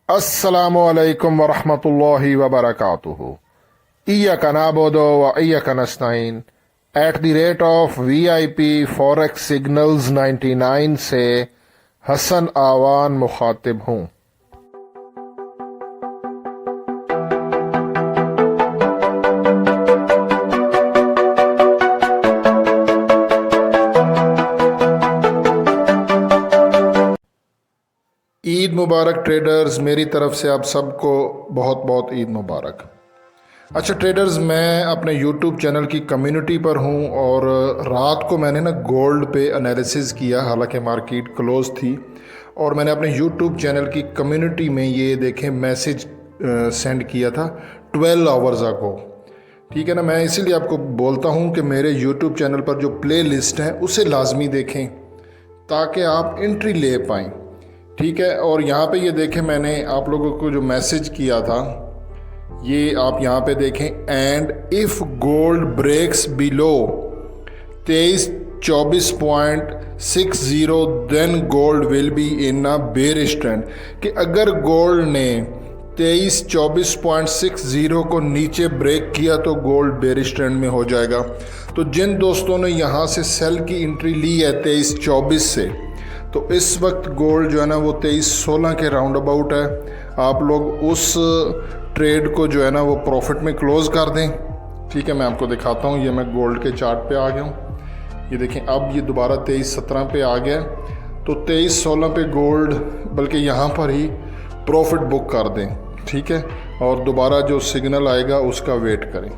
अस्सलामुअलैकुम वरहमतुल्लाहि वबरकातुहू। इय्याका नअबुदु व इय्याका नस्तईन @ VIP फॉरेक्स सिग्नल्स 99 से हसन आवान मुखातिब हूँ। ईद मुबारक ट्रेडर्स, मेरी तरफ से आप सबको बहुत बहुत ईद मुबारक। अच्छा ट्रेडर्स, मैं अपने यूट्यूब चैनल की कम्युनिटी पर हूँ और रात को मैंने ना गोल्ड पे एनालिसिस किया, हालांकि मार्केट क्लोज थी, और मैंने अपने यूट्यूब चैनल की कम्युनिटी में ये देखें मैसेज सेंड किया था 12 आवर्स अगो। ठीक है ना, मैं इसीलिए आपको बोलता हूँ कि मेरे यूट्यूब चैनल पर जो प्ले लिस्ट है उसे लाजमी देखें ताकि आप एंट्री ले पाएँ। ठीक है, और यहाँ पे ये देखें, मैंने आप लोगों को जो मैसेज किया था ये आप यहाँ पे देखें, and if gold breaks below 2324.60 then gold will be in a bearish trend. कि अगर गोल्ड ने 2324.60 को नीचे ब्रेक किया तो गोल्ड बेरिश ट्रेंड में हो जाएगा। तो जिन दोस्तों ने यहाँ से सेल की एंट्री ली है 2324 से, तो इस वक्त गोल्ड जो है ना वो 2316 के राउंड अबाउट है। आप लोग उस ट्रेड को जो है ना वो प्रॉफिट में क्लोज़ कर दें। ठीक है, मैं आपको दिखाता हूँ, ये मैं गोल्ड के चार्ट पे आ गया हूँ। ये देखें, अब ये दोबारा 2317 पे आ गया, तो 2316 पे गोल्ड बल्कि यहाँ पर ही प्रॉफिट बुक कर दें। ठीक है, और दोबारा जो सिग्नल आएगा उसका वेट करें।